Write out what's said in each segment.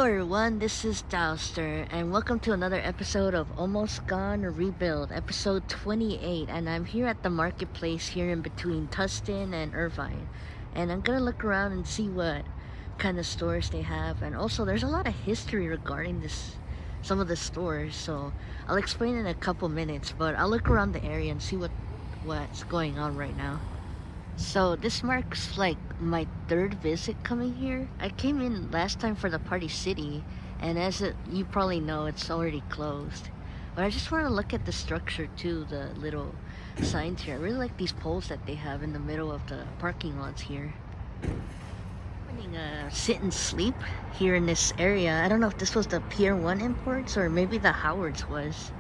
Hello everyone, this is Douster, and welcome to another episode of Almost Gone Rebuild, episode 28, and I'm here at the marketplace here in between Tustin and Irvine, and I'm gonna look around and see what kind of stores they have, and also there's a lot of history regarding some of the stores, so I'll explain in a couple minutes, but I'll look around the area and see what's going on right now. So this marks like my third visit coming here. I came in last time for the Party City, and you probably know, it's already closed. But I just want to look at the structure too, the little signs here. I really like these poles that they have in the middle of the parking lots here. Having a sit and sleep here in this area. I don't know if this was the Pier 1 Imports or maybe the Howard's was.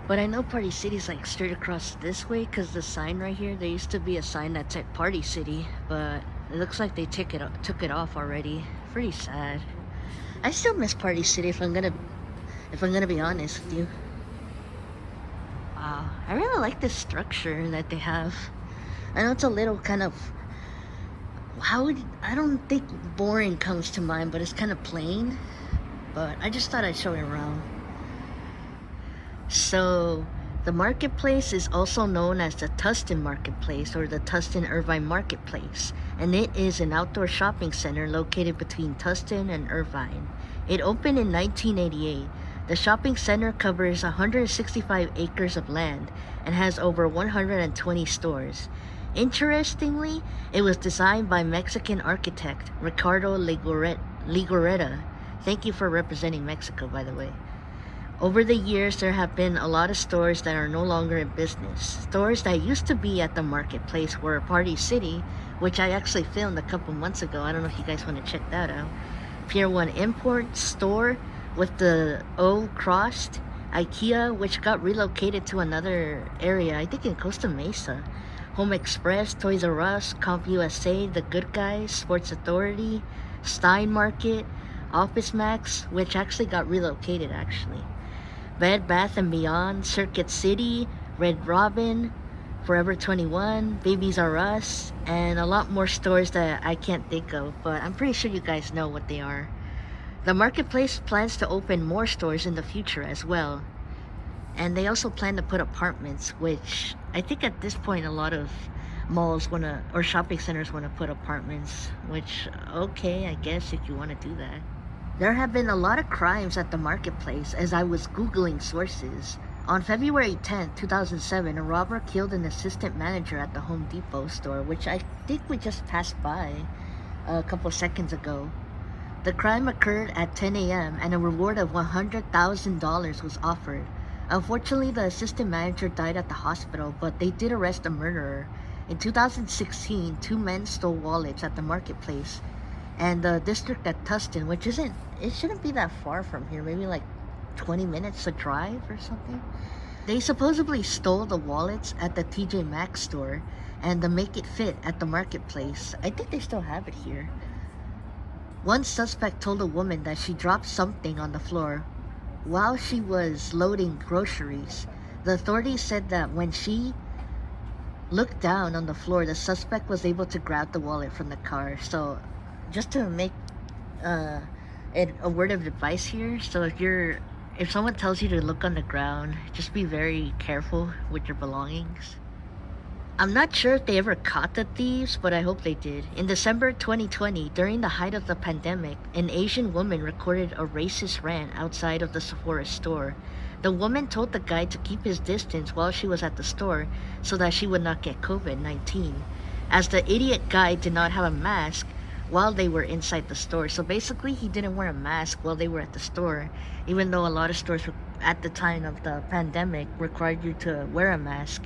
But I know Party City's like straight across this way because the sign right here, there used to be a sign that said Party City, but it looks like they took it off already. Pretty sad. I still miss Party City if I'm gonna be honest with you. Wow, I really like this structure that they have. I know it's a little kind of, I don't think boring comes to mind, but it's kind of plain. But I just thought I'd show it around. So, the marketplace is also known as the Tustin Marketplace or the Tustin Irvine Marketplace, and it is an outdoor shopping center located between Tustin and Irvine. It opened in 1988. The shopping center covers 165 acres of land and has over 120 stores. Interestingly, it was designed by Mexican architect Ricardo Legorreta. Thank you for representing Mexico, by the way. Over the years, there have been a lot of stores that are no longer in business. Stores that used to be at the marketplace were Party City, which I actually filmed a couple months ago. I don't know if you guys want to check that out. Pier 1 Import store with the O crossed. IKEA, which got relocated to another area, I think in Costa Mesa. Home Express, Toys R Us, Comp USA, The Good Guys, Sports Authority, Stein Market, Office Max, which actually got relocated actually. Bed Bath & Beyond, Circuit City, Red Robin, Forever 21, Babies R Us, and a lot more stores that I can't think of, but I'm pretty sure you guys know what they are. The marketplace plans to open more stores in the future as well. And they also plan to put apartments, which I think at this point a lot of malls or shopping centers want to put apartments, which, okay, I guess if you want to do that. There have been a lot of crimes at the marketplace as I was Googling sources. On February 10, 2007, a robber killed an assistant manager at the Home Depot store, which I think we just passed by a couple seconds ago. The crime occurred at 10 a.m. and a reward of $100,000 was offered. Unfortunately, the assistant manager died at the hospital, but they did arrest a murderer. In 2016, two men stole wallets at the marketplace. And the district at Tustin, which it shouldn't be that far from here, maybe like 20 minutes to drive or something. They supposedly stole the wallets at the TJ Maxx store and the Make It Fit at the marketplace. I think they still have it here. One suspect told a woman that she dropped something on the floor while she was loading groceries. The authorities said that when she looked down on the floor, the suspect was able to grab the wallet from the car. So just to make a word of advice here, so if someone tells you to look on the ground, just be very careful with your belongings. I'm not sure if they ever caught the thieves, but I hope they did. In December 2020, during the height of the pandemic, an Asian woman recorded a racist rant outside of the Sephora store. The woman told the guy to keep his distance while she was at the store so that she would not get COVID-19, as the idiot guy did not have a mask while they were inside the store. So basically, he didn't wear a mask while they were at the store, even though a lot of stores at the time of the pandemic required you to wear a mask,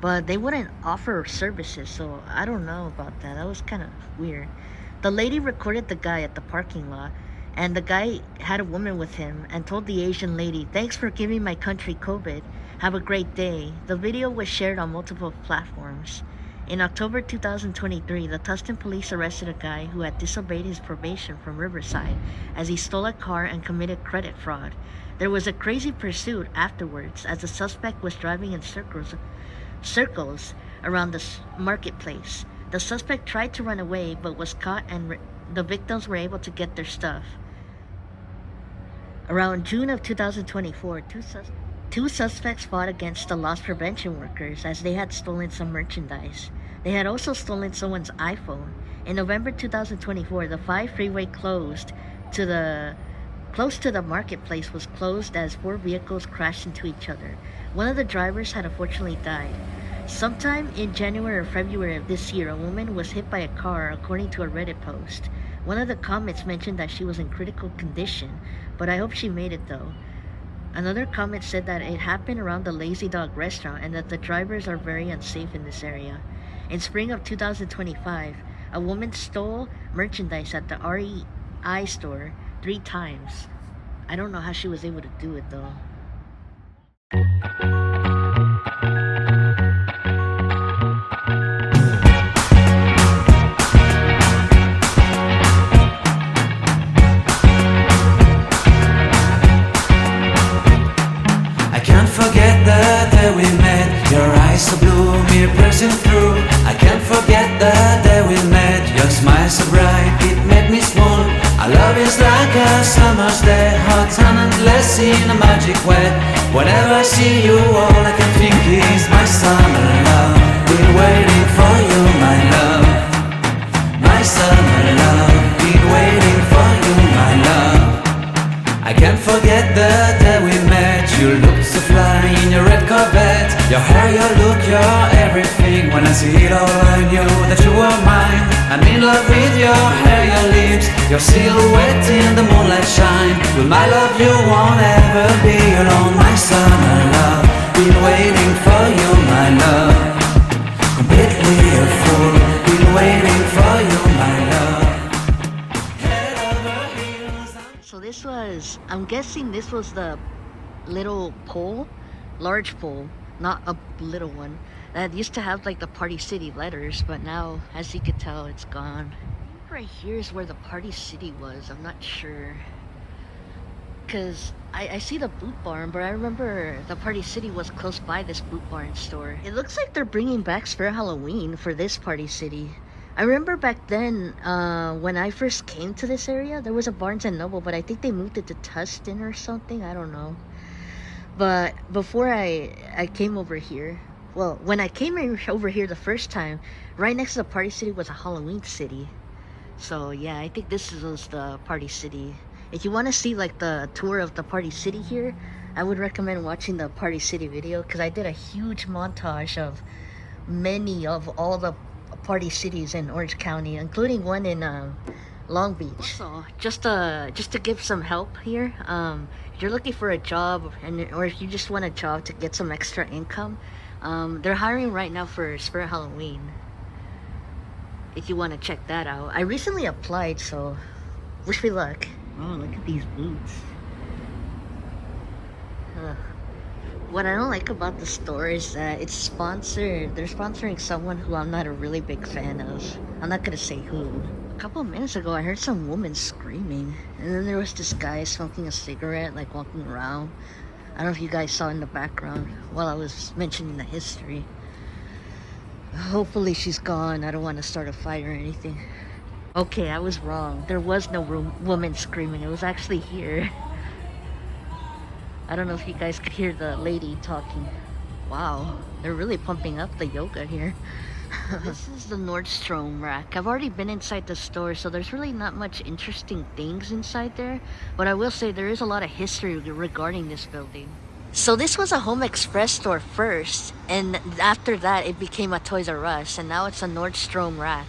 but they wouldn't offer services, so I don't know about that. That was kind of weird. The lady recorded the guy at the parking lot, and the guy had a woman with him and told the Asian lady, "Thanks for giving my country COVID. Have a great day." The video was shared on multiple platforms. In October 2023, the Tustin police arrested a guy who had disobeyed his probation from Riverside as he stole a car and committed credit fraud. There was a crazy pursuit afterwards as the suspect was driving in circles around the marketplace. The suspect tried to run away but was caught and the victims were able to get their stuff. Around June of 2024, two suspects fought against the loss prevention workers as they had stolen some merchandise. They had also stolen someone's iPhone. In November 2024, the 5 freeway close to the marketplace was closed as 4 vehicles crashed into each other. One of the drivers had unfortunately died. Sometime in January or February of this year, a woman was hit by a car, according to a Reddit post. One of the comments mentioned that she was in critical condition, but I hope she made it though. Another comment said that it happened around the Lazy Dog restaurant and that the drivers are very unsafe in this area. In spring of 2025, a woman stole merchandise at the REI store 3 times. I don't know how she was able to do it though. Forget the day we met. Your eyes so blue, me pressing through. I can't forget the day we met. Your smile so bright, it made me swoon. Our love is like a summer's day, hot and endless in a magic way. Whenever I see you, all I can think is my summer love. Been waiting for you, my love. My summer love. Been waiting for you, my love. I can't forget the day we met. You looked so fly in your red Corvette. Your hair, your look, your everything. When I see it all, I knew that you were mine. I'm in love with your hair, your lips, your silhouette in the moonlight shine. With my love you won't ever be alone. My summer love, been waiting for you, my love. Completely a fool, been waiting for you, my love. So this was, I'm guessing this was the little pole, large pole, not a little one, that used to have like the Party City letters, but now, as you can tell, it's gone. Right here is where the Party City was. I'm not sure, because I see the Boot Barn, but I remember the Party City was close by this Boot Barn store. It looks like they're bringing back Spare Halloween for this Party City. I remember back then, when I first came to this area, there was a Barnes & Noble, but I think they moved it to Tustin or something, I don't know. But before I came over here, well, when I came over here the first time, right next to the Party City was a Halloween city. So yeah, I think this was the Party City. If you want to see like the tour of the Party City here, I would recommend watching the Party City video, because I did a huge montage of many of all the party cities in Orange County, including one in Long Beach. So just to give some help here, if you're looking for a job, or if you just want a job to get some extra income, they're hiring right now for Spare Halloween, if you want to check that out. I recently applied, so wish me luck. Oh, look at these boots. What I don't like about the store is that it's sponsored. They're sponsoring someone who I'm not a really big fan of. I'm not gonna say who. A couple of minutes ago, I heard some woman screaming, and then there was this guy smoking a cigarette, like walking around. I don't know if you guys saw in the background while I was mentioning the history. Hopefully she's gone. I don't want to start a fight or anything. Okay, I was wrong. There was no woman screaming. It was actually here. I don't know if you guys could hear the lady talking. Wow, they're really pumping up the yoga here. This is the Nordstrom rack. I've already been inside the store, so there's really not much interesting things inside there. But I will say there is a lot of history regarding this building. So this was a Home Express store first, and after that it became a Toys R Us, and now it's a Nordstrom rack.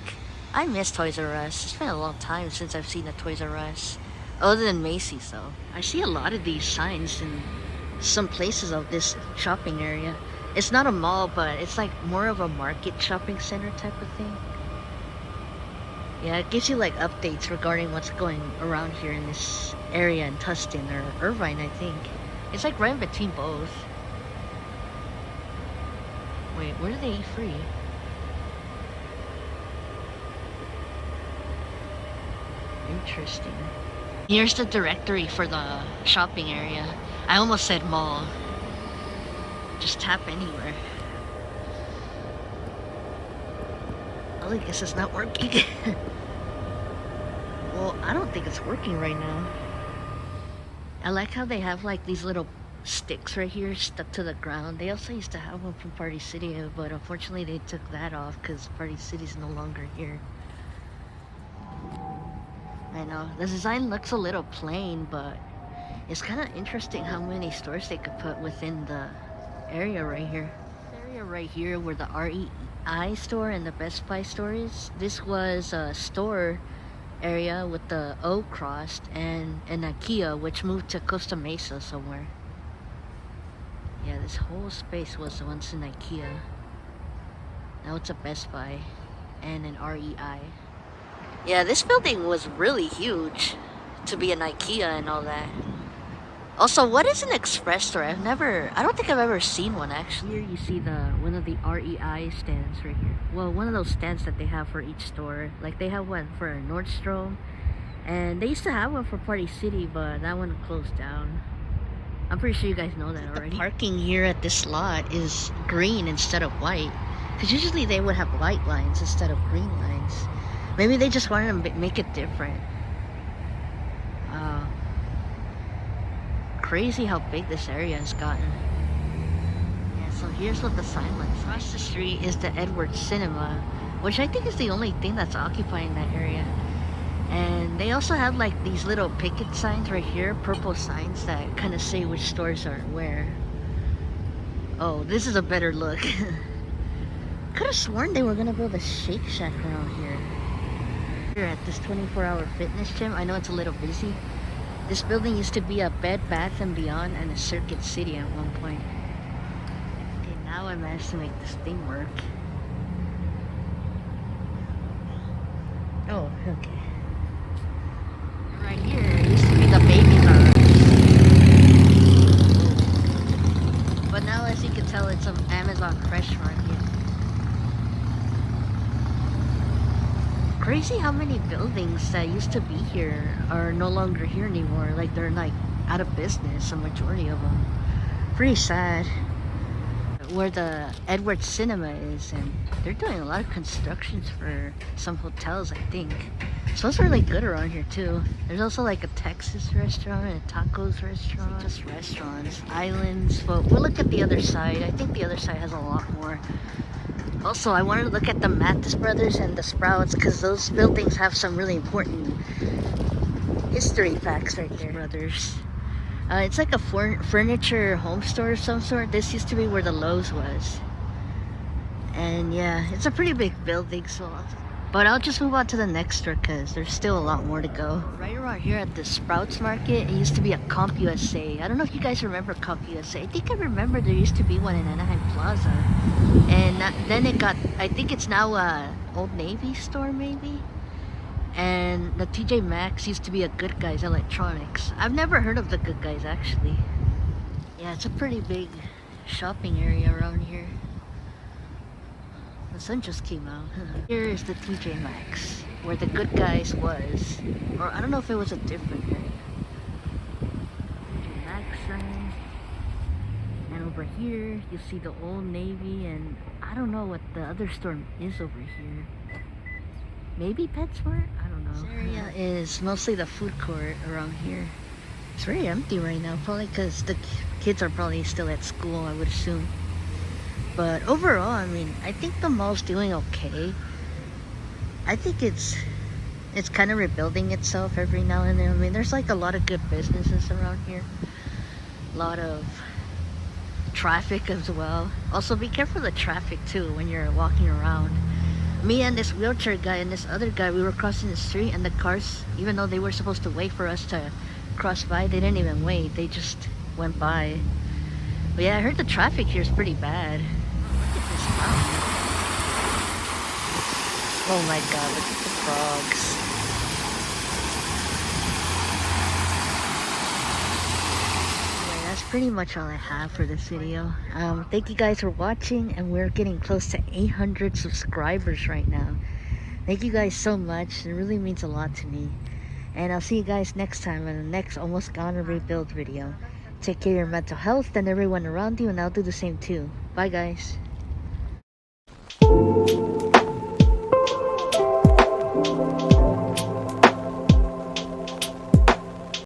I miss Toys R Us. It's been a long time since I've seen a Toys R Us. Other than Macy's though. I see a lot of these signs in some places of this shopping area. It's not a mall, but it's like more of a market shopping center type of thing. Yeah, it gives you like updates regarding what's going around here in this area in Tustin or Irvine, I think. It's like right in between both. Wait, where do they eat free? Interesting. Here's the directory for the shopping area. I almost said mall. Just tap anywhere. Oh, I guess it's not working. think it's working right now. I like how they have like these little sticks right here stuck to the ground. They also used to have one from Party City, but unfortunately they took that off because Party City's no longer here. I know, the design looks a little plain, but it's kind of interesting how many stores they could put within the area right here. This area right here where the REI store and the Best Buy store is, this was a store area with the O crossed, and an IKEA which moved to Costa Mesa somewhere. Yeah, this whole space was once an IKEA. Now it's a Best Buy and an REI. Yeah, this building was really huge to be an IKEA and all that. Also, what is an express store? I don't think I've ever seen one actually. Here you see one of the REI stands right here. Well, one of those stands that they have for each store. Like they have one for Nordstrom, and they used to have one for Party City, but that one closed down. I'm pretty sure you guys know that already. The parking here at this lot is green instead of white, because usually they would have white lines instead of green lines. Maybe they just wanted to make it different. Crazy how big this area has gotten. Yeah, so here's what the sign looks like. Across the street is the Edwards Cinema, which I think is the only thing that's occupying that area. And they also have like these little picket signs right here, purple signs that kind of say which stores are where. Oh, this is a better look. Could have sworn they were gonna build a Shake Shack around here. Here at this 24-hour fitness gym, I know it's a little busy. This building used to be a Bed Bath & Beyond and a Circuit City at one point. Okay, now I managed to make this thing work. Oh, okay. Right here used to be the baby lounge. But now, as you can tell, it's an Amazon Fresh Market. Crazy how many buildings that used to be here are no longer here anymore. Like they're like out of business, a majority of them. Pretty sad. Where the Edwards Cinema is, and they're doing a lot of constructions for some hotels, I think. So it's really good around here too. There's also like a Texas restaurant and a tacos restaurant. Just restaurants, islands, but we'll look at the other side. I think the other side has a lot more. Also, I wanted to look at the Mathis Brothers and the Sprouts because those buildings have some really important history facts right there. Brothers. It's like a furniture home store of some sort. This used to be where the Lowe's was. And yeah, it's a pretty big building, but I'll just move on to the next store because there's still a lot more to go. Right around here at the Sprouts Market, it used to be a CompUSA. I don't know if you guys remember CompUSA. I think I remember there used to be one in Anaheim Plaza. And then it got, I think it's now a Old Navy store maybe. And the TJ Maxx used to be a Good Guys Electronics. I've never heard of the Good Guys actually. Yeah, it's a pretty big shopping area around here. The sun just came out. Here is the TJ Maxx, where the Good Guys was. Or I don't know if it was a different area. TJ Maxx sign. And over here, you see the Old Navy, and I don't know what the other store is over here. Maybe PetSmart? I don't know. This area is mostly the food court around here. It's very empty right now, probably because the kids are probably still at school, I would assume. But overall, I mean, I think the mall's doing okay. I think it's kind of rebuilding itself every now and then. I mean, there's like a lot of good businesses around here. A lot of traffic as well. Also, be careful of the traffic too when you're walking around. Me and this wheelchair guy and this other guy, we were crossing the street, and the cars, even though they were supposed to wait for us to cross by, they didn't even wait. They just went by. But yeah, I heard the traffic here is pretty bad. Look at this fountain. Oh my god, look at the frogs. Yeah, that's pretty much all I have for this video. Thank you guys for watching, and we're getting close to 800 subscribers right now. Thank you guys so much. It really means a lot to me. And I'll see you guys next time in the next Almost Gone Rebuild video. Take care of your mental health and everyone around you, and I'll do the same too. Bye guys.